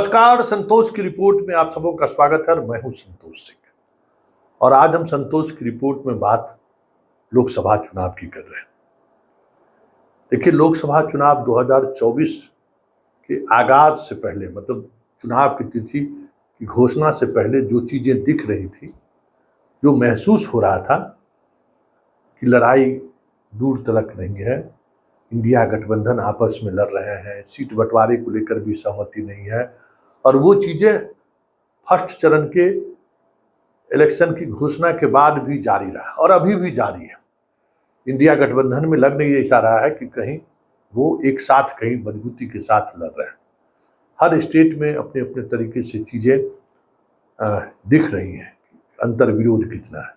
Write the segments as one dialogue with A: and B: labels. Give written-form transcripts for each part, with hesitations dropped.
A: नमस्कार, संतोष की रिपोर्ट में आप सबों का स्वागत है। मैं हूं संतोष सिंह और आज हम संतोष की रिपोर्ट में बात लोकसभा चुनाव की कर रहे हैं। देखिए, लोकसभा चुनाव 2024 के आगाज से पहले, मतलब चुनाव की तिथि की घोषणा से पहले जो चीजें दिख रही थी, जो महसूस हो रहा था कि लड़ाई दूर तलक नहीं है, इंडिया गठबंधन आपस में लड़ रहे हैं, सीट बंटवारे को लेकर भी सहमति नहीं है और वो चीजें फर्स्ट चरण के इलेक्शन की घोषणा के बाद भी जारी रहा और अभी भी जारी है। इंडिया गठबंधन में लग नहीं ऐसा रहा है कि कहीं वो एक साथ कहीं मजबूती के साथ लड़ रहे हैं। हर स्टेट में अपने अपने तरीके से चीजें दिख रही हैं, अंतर विरोध कितना है।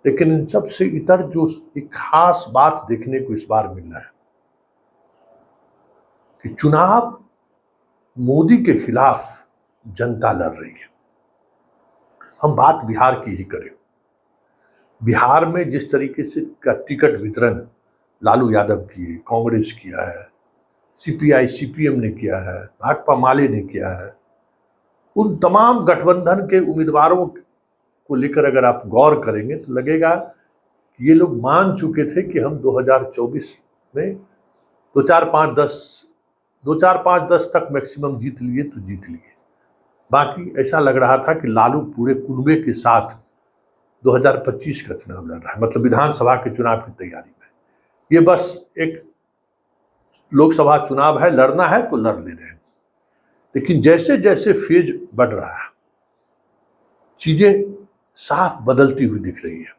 A: लेकिन इन सब से इतर जो एक खास बात देखने को इस बार मिल रहा है कि चुनाव मोदी के खिलाफ जनता लड़ रही है। हम बात बिहार की ही करें। बिहार में जिस तरीके से का टिकट वितरण लालू यादव किए, कांग्रेस किया है, सीपीआई सीपीएम ने किया है, भाकपा माले ने किया है, उन तमाम गठबंधन के उम्मीदवारों को लेकर अगर आप गौर करेंगे तो लगेगा कि ये लोग मान चुके थे कि हम 2024 में 2-4-5-10 तक मैक्सिमम जीत लिए तो जीत लिए। बाकी ऐसा लग रहा था कि लालू पूरे कुनबे के साथ 2025 का चुनाव लड़ रहा है, मतलब विधानसभा के चुनाव की तैयारी में। ये बस एक लोकसभा चुनाव है, लड़ना है तो लड़ ले रहे हैं। लेकिन जैसे जैसे फेज बढ़ रहा है, चीजें साफ बदलती हुई दिख रही है।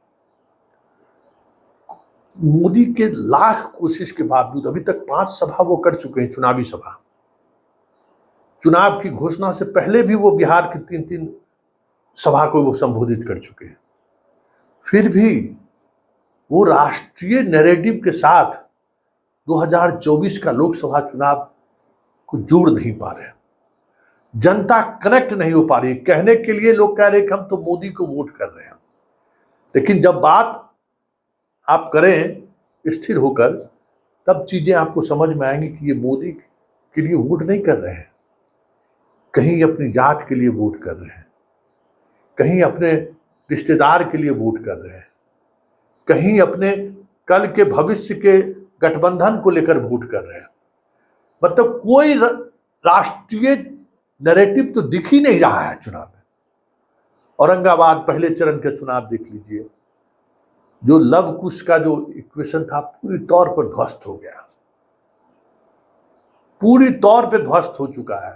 A: मोदी के लाख कोशिश के बावजूद अभी तक 5 सभा वो कर चुके हैं, चुनावी सभा। चुनाव की घोषणा से पहले भी वो बिहार की 3-3 सभा को वो संबोधित कर चुके हैं। फिर भी वो राष्ट्रीय नैरेटिव के साथ 2024 का लोकसभा चुनाव को जोड़ नहीं पा रहे हैं। जनता कनेक्ट नहीं हो पा रही। कहने के लिए लोग कह रहे हैं कि हम तो मोदी को वोट कर रहे हैं, लेकिन जब बात आप करें स्थिर होकर, तब चीजें आपको समझ में आएंगी कि ये मोदी के लिए वोट नहीं कर रहे हैं, कहीं अपनी जात के लिए वोट कर रहे हैं, कहीं अपने रिश्तेदार के लिए वोट कर रहे हैं, कहीं अपने कल के भविष्य के गठबंधन को लेकर वोट कर रहे हैं। मतलब कोई राष्ट्रीय नैरेटिव तो दिख ही नहीं रहा है चुनाव में। औरंगाबाद पहले चरण का चुनाव देख लीजिए, जो लव कुश का जो इक्वेशन था पूरी तौर पर ध्वस्त हो गया, पूरी तौर पर ध्वस्त हो चुका है।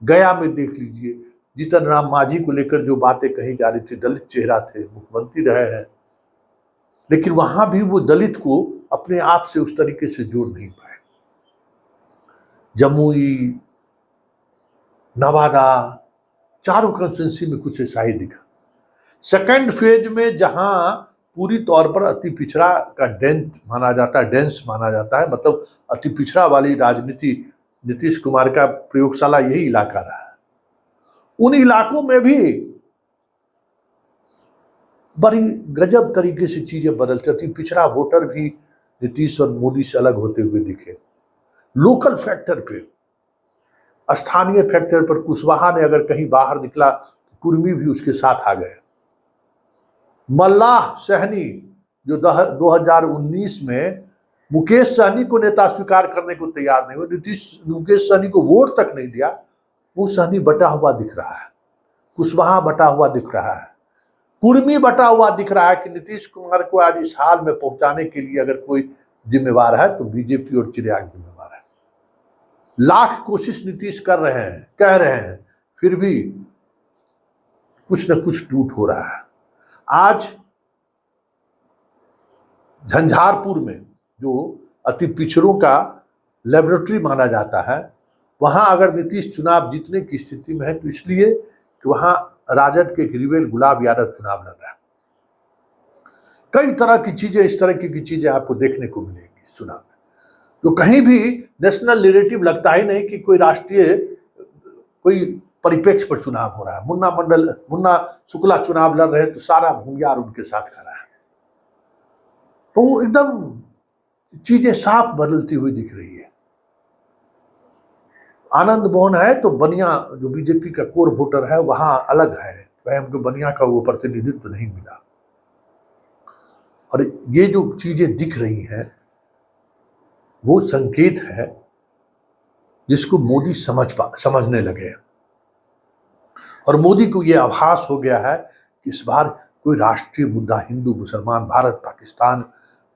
A: गया में देख लीजिए, जीतन राम मांझी को लेकर जो बातें कही जा रही थी, दलित चेहरा थे, मुख्यमंत्री रहे हैं, लेकिन वहां भी वो दलित को अपने आप से उस तरीके से जोड़ नहीं पाए। जमुई, नवादा, चारों कंस्टिट्यूंसी में कुछ ऐसा ही दिखा। सेकंड फेज में जहां पूरी तौर पर अति पिछड़ा का डेंस माना जाता है, मतलब अति पिछड़ा वाली राजनीति नीतीश कुमार का प्रयोगशाला यही इलाका रहा है। उन इलाकों में भी बड़ी गजब तरीके से चीजें बदलती। अति पिछड़ा वोटर भी नीतीश और मोदी से अलग होते हुए दिखे। लोकल फैक्टर पे, स्थानीय फैक्टर पर कुशवाहा ने अगर कहीं बाहर निकला तो कुर्मी भी उसके साथ आ गए। मल्लाह सहनी जो 2019 में मुकेश सहनी को नेता स्वीकार करने को तैयार नहीं हुए, मुकेश सहनी को वोट तक नहीं दिया, वो सहनी बटा हुआ दिख रहा है, कुशवाहा बटा हुआ दिख रहा है, कुर्मी बटा हुआ दिख रहा है। कि नीतीश कुमार को आज इस हाल में पहुंचाने के लिए अगर कोई जिम्मेवार है तो बीजेपी और चिराग जिम्मेवार है। लाख कोशिश नीतीश कर रहे हैं, कह रहे हैं, फिर भी कुछ न कुछ टूट हो रहा है। आज झंझारपुर में जो अति पिछड़ों का लेबोरेटरी माना जाता है, वहां अगर नीतीश चुनाव जीतने की स्थिति में है तो इसलिए कि वहां राजद के ग्रीवेल गुलाब यादव चुनाव लड़ रहा है। कई तरह की चीजें, इस तरह की चीजें आपको देखने को मिलेंगी इस चुनाव में। तो कहीं भी नेशनल नैरेटिव लगता ही नहीं कि कोई राष्ट्रीय कोई परिप्रेक्ष्य पर चुनाव हो रहा है। मुन्ना शुक्ला चुनाव लड़ रहे हैं तो सारा भूमियार उनके साथ खड़ा है। तो एकदम चीजें साफ बदलती हुई दिख रही है। आनंद मोहन है तो बनिया जो बीजेपी का कोर वोटर है वहां अलग है, वह हमको बनिया का वो प्रतिनिधित्व नहीं मिला। और ये जो चीजें दिख रही हैं वो संकेत है जिसको मोदी समझने लगे हैं। और मोदी को ये आभास हो गया है कि इस बार कोई राष्ट्रीय मुद्दा हिंदू मुसलमान भारत पाकिस्तान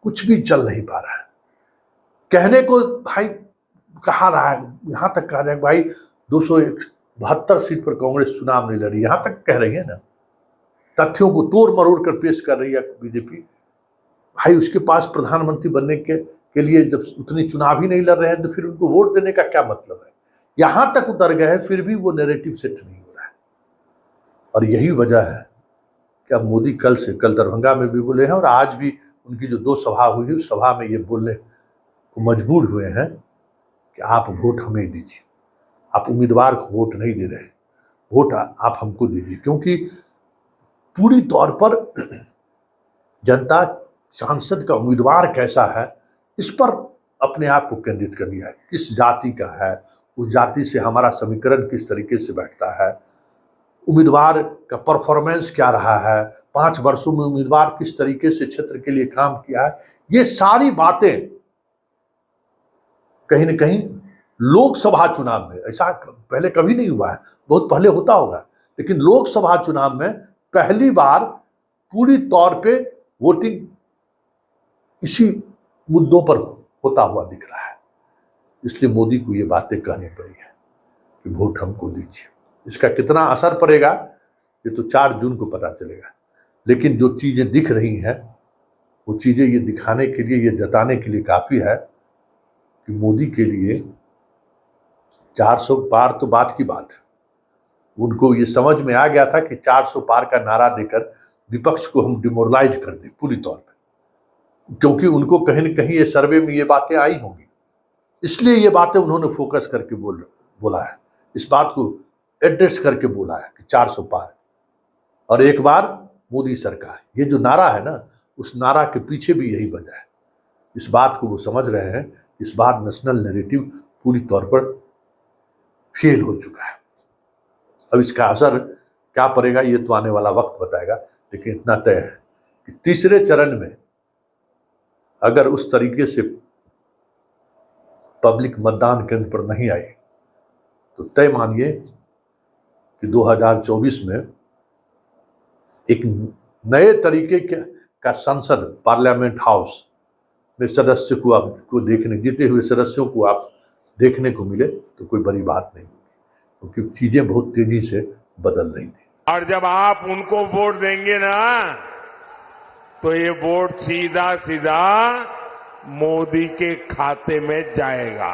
A: कुछ भी चल नहीं पा रहा है। कहने को भाई कहा रहा है, यहां तक कह रहे हैं भाई 272 सीट पर कांग्रेस चुनाव नहीं लड़ी, यहां तक कह रही है ना, तथ्यों को तोड़ मरोड़ कर पेश कर रही है बीजेपी। भाई उसके पास प्रधानमंत्री बनने के लिए जब उतनी चुनाव ही नहीं लड़ रहे हैं तो फिर उनको वोट देने का क्या मतलब है। यहां तक उतर गए हैं फिर भी वो नैरेटिव सेट नहीं हो रहा है। और यही वजह है कि अब मोदी कल दरभंगा में भी बोले हैं और आज भी उनकी जो 2 सभा हुई उस सभा में ये बोलने को मजबूर हुए हैं कि आप वोट हमें दीजिए, आप उम्मीदवार को वोट नहीं दे रहे हैं, वोट आप हमको दीजिए। क्योंकि पूरी तौर पर जनता सांसद का उम्मीदवार कैसा है इस पर अपने आप को केंद्रित कर लिया है, किस जाति का है, उस जाति से हमारा समीकरण किस तरीके से बैठता है, उम्मीदवार का परफॉर्मेंस क्या रहा है, 5 वर्षों में उम्मीदवार किस तरीके से क्षेत्र के लिए काम किया है। ये सारी बातें कहीं न कहीं लोकसभा चुनाव में, ऐसा पहले कभी नहीं हुआ है, बहुत पहले होता होगा, लेकिन लोकसभा चुनाव में पहली बार पूरी तौर पे वोटिंग इसी मुद्दों पर होता हुआ दिख रहा है। इसलिए मोदी को ये बातें कहनी पड़ी है कि वोट हमको दीजिए। इसका कितना असर पड़ेगा ये तो 4 जून को पता चलेगा, लेकिन जो चीजें दिख रही हैं वो चीजें ये दिखाने के लिए, ये जताने के लिए काफी है कि मोदी के लिए 400 पार तो बात की बात है। उनको ये समझ में आ गया था कि 400 पार का नारा देकर विपक्ष को हम डिमोरलाइज कर दें पूरी तौर पर, क्योंकि उनको कहीं न कहीं ये सर्वे में ये बातें आई होंगी, इसलिए ये बातें उन्होंने फोकस करके बोला है, इस बात को एड्रेस करके बोला है कि 400 पार। और एक बार मोदी सरकार, ये जो नारा है ना, उस नारा के पीछे भी यही वजह है। इस बात को वो समझ रहे हैं, इस बार नेशनल नैरेटिव पूरी तौर पर फेल हो चुका है। अब इसका असर क्या पड़ेगा ये तो आने वाला वक्त बताएगा, लेकिन इतना तय है कि तीसरे चरण में अगर उस तरीके से पब्लिक मतदान केंद्र पर नहीं आई तो तय मानिए कि 2024 में एक नए तरीके का संसद, पार्लियामेंट हाउस में सदस्य को आपको देखने, जीते हुए सदस्यों को आप देखने को मिले तो कोई बड़ी बात नहीं होगी, क्योंकि चीजें बहुत तेजी से बदल रही थी।
B: और जब आप उनको वोट देंगे ना तो ये वोट सीधा सीधा मोदी के खाते में जाएगा।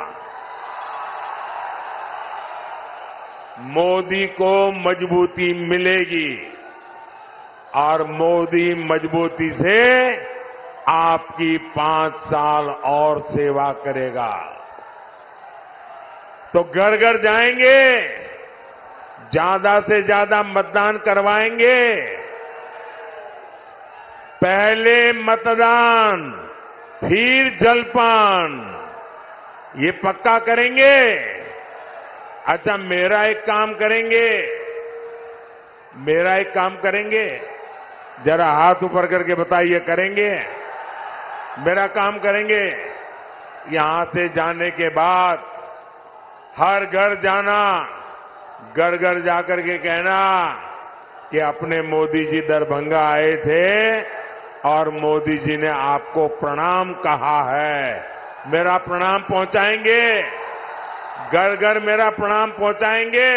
B: मोदी को मजबूती मिलेगी और मोदी मजबूती से आपकी 5 साल और सेवा करेगा। तो घर घर जाएंगे, ज्यादा से ज्यादा मतदान करवाएंगे, पहले मतदान फिर जलपान, ये पक्का करेंगे। अच्छा, मेरा एक काम करेंगे, जरा हाथ ऊपर करके बताइए, करेंगे? मेरा काम करेंगे। यहां से जाने के बाद हर घर जाना, घर घर जाकर के कहना कि अपने मोदी जी दरभंगा आए थे और मोदी जी ने आपको प्रणाम कहा है। मेरा प्रणाम पहुंचाएंगे, घर घर मेरा प्रणाम पहुंचाएंगे।